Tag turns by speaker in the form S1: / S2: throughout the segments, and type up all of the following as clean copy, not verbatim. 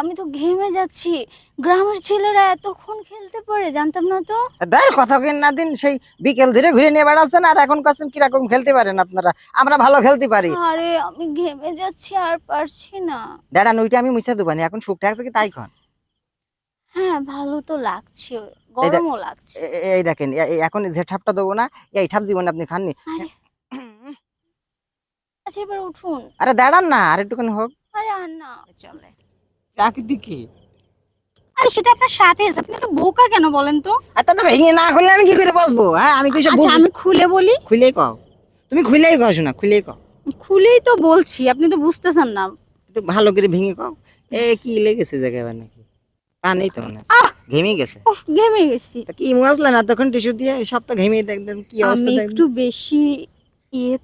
S1: আমি তো ঘেমে যাচ্ছি। গ্রামের ছেলেরা এতক্ষণ খেলতে পারে, জানতাম না তো।
S2: দেখ কথা কেন না দিন সেই বিকেল ধরে ঘুরে নিয়ে বেড়াচ্ছেন আর এখন কাছেন কিরকম খেলতে পারেন আপনারা। আমরা ভালো খেলতে পারি।
S1: আরে আমি ঘেমে যাচ্ছি আর পারছি না।
S2: দাঁড়ান ওইটা আমি মুছে দেবো না, এখন সুখ ঠাকছে কি তাই কন।
S1: হ্যাঁ, ভালো তো লাগছে,
S2: এই
S1: গরমও লাগছে।
S2: এই দেখেন এখন যে ঠাপটা দেবো না, এই ঠাপ জীবনে আপনি খাননি।
S1: আরে আচ্ছা, এবার উঠুন।
S2: আরে দাঁড়ান না আর একটুখানি হোক।
S1: আরে আর না চলে।
S2: প্রাকৃতিক কি
S1: আরে সেটা আপনার সাথে আছে, আপনি তো বোকা কেন বলেন তো?
S2: আর তা তো ভেঙে না খুললে আমি কি করে বসবো? হ্যাঁ আমি কিছু
S1: আচ্ছা আমি খুলে বলি।
S2: খুলেই কও, তুমি খুলেই কও, শোনা খুলেই কও,
S1: খুলেই তো বলছি, আপনি তো বুঝতেছেন না।
S2: একটু ভালো করে ভেঙে কও। এ কি লেগেছে জায়গায় নাকি পানি তো মনে হয় ঘেমে গেছে।
S1: উফ, ঘেমে গেছি।
S2: তা কি মজলা না তখন টিস্যু দিয়ে সব তো ঘেমে দেখবেন কি অবস্থা
S1: আমি
S2: দেখবেন।
S1: একটু বেশি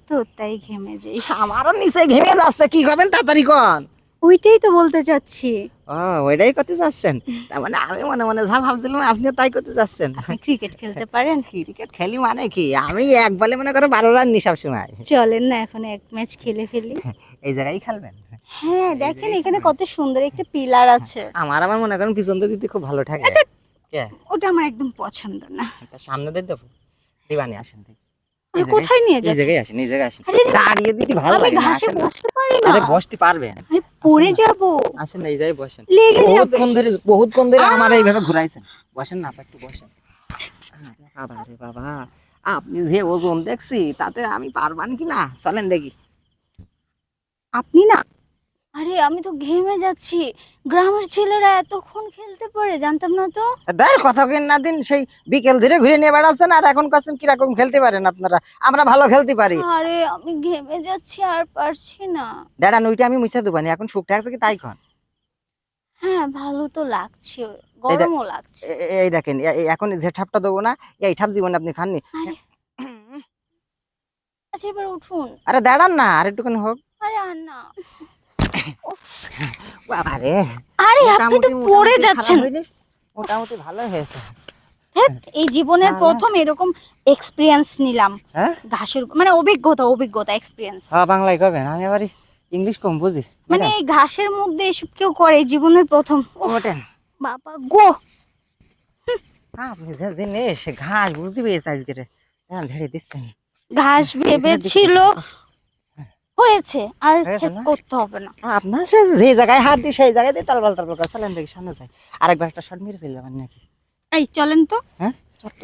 S1: তো তাই ঘেমে যাই।
S2: আমারও নিচে ঘেমে যাচ্ছে, কি করবেন তাড়াতাড়ি কন।
S1: ওইটাই তো বলতে চাচ্ছি।
S2: ও ওইটাই করতে চাচ্ছেন? তার মানে আমি মনে মনে যা ভাবছিলাম আপনিও তাই করতে চাচ্ছেন।
S1: আপনি ক্রিকেট খেলতে পারেন?
S2: ক্রিকেট খেলি মানে কি, আমি এক বলে মনে করো 12 রান নি সব সময়।
S1: চলেন না এখন এক ম্যাচ খেলে ফেলি।
S2: এই জায়গায় খেলবেন?
S1: হ্যাঁ দেখেন এখানে কত সুন্দর একটা পিলার আছে।
S2: আমার মনে করেন পিছন দিয়ে দিতে খুব ভালো ঠাকে। কে
S1: ওটা আমার একদম পছন্দ না।
S2: তা সামনে দিয়ে দেবো দিবানি, আসেন দেখি।
S1: আর কোথায় নিয়ে
S2: এই
S1: যাচ্ছেন?
S2: জায়গায় আসেন, এই জায়গায় আসেন।
S1: আরে,
S2: দাঁড়িয়ে দিতে ভালো
S1: আমি
S2: লাগে না,
S1: ঘাসে
S2: আসেন না।
S1: বসতে পারি না।
S2: আরে বসতে পারবেন,
S1: আমি পড়ে যাব।
S2: আসেন না এই জায়গায় বসেন।
S1: লেগে যাবে।
S2: বহুতক্ষণ ধরে আমার এইভাবে ঘুরাইছেন। বসেন না, আপা একটু বসেন। আরে বাবা রে বাবা, আপনি যে ওজন দেখছি তাতে আমি পারবান কি না, চলেন দেখি।
S1: আপনি না। আরে আমি তো ঘেমে যাচ্ছি। গ্রামের ছেলেরা এতক্ষণ খেলতে পারে, জানতাম না তো।
S2: দেখ কথা কেন না দিন সেই বিকেল ধরে ঘুরে নিয়ে বেড়াচ্ছেন আর এখন কাছেন কিরকম খেলতে পারেন আপনারা। আমরা ভালো খেলতে পারি।
S1: আরে আমি ঘেমে যাচ্ছি আর পারছি না।
S2: দাঁড়ান ওইটা আমি মুছে দেবো না, এখন সুখ ঠাকছে কি তাই কন।
S1: হ্যাঁ, ভালো তো লাগছে, গরমও লাগছে।
S2: এই দেখেন এখন যে ঠাপটা দেবো না, এই ঠাপ জীবনে আপনি খাননি।
S1: আরে আচ্ছা, এবার উঠুন।
S2: আরে দাঁড়ান না আর একটুখানি হোক।
S1: আরে আর না। উফ,
S2: বাবারে,
S1: আরে আপনি তো পড়ে যাচ্ছেন।
S2: মোটামুটি ভালো হয়েছে।
S1: ধ্যাৎ, এই জীবনের
S2: না, না।
S1: প্রথম এরকম এক্সপিরিয়েন্স নিলাম।
S2: হ্যাঁ
S1: ঘাসের মানে অভিজ্ঞতা এক্সপিরিয়েন্স।
S2: হ্যাঁ বাংলায় কবেন, আমি আবার ইংলিশ কম বুঝি।
S1: মানে এই ঘাসের মধ্যে এসব কেউ করে, এই জীবনের প্রথম। উফ,
S2: ওঠেন।
S1: বাবা গো।
S2: আপনি যে জিনিস ঘাস বুঝতে পেরেছে আজকে ঝেড়ে দিচ্ছেন।
S1: ঘাস ভেবেছিল হয়েছে, আর
S2: হয়েছে না?
S1: করতে হবে না।
S2: আপনার সে যে জায়গায় হাত দিই সেই জায়গায় দিয়ে তালবাল করে চলেন দেখি সামনে যাই। আরেকবার একটা শট মেরে চলে যাবেন নাকি?
S1: এই চলেন তো।
S2: হ্যাঁ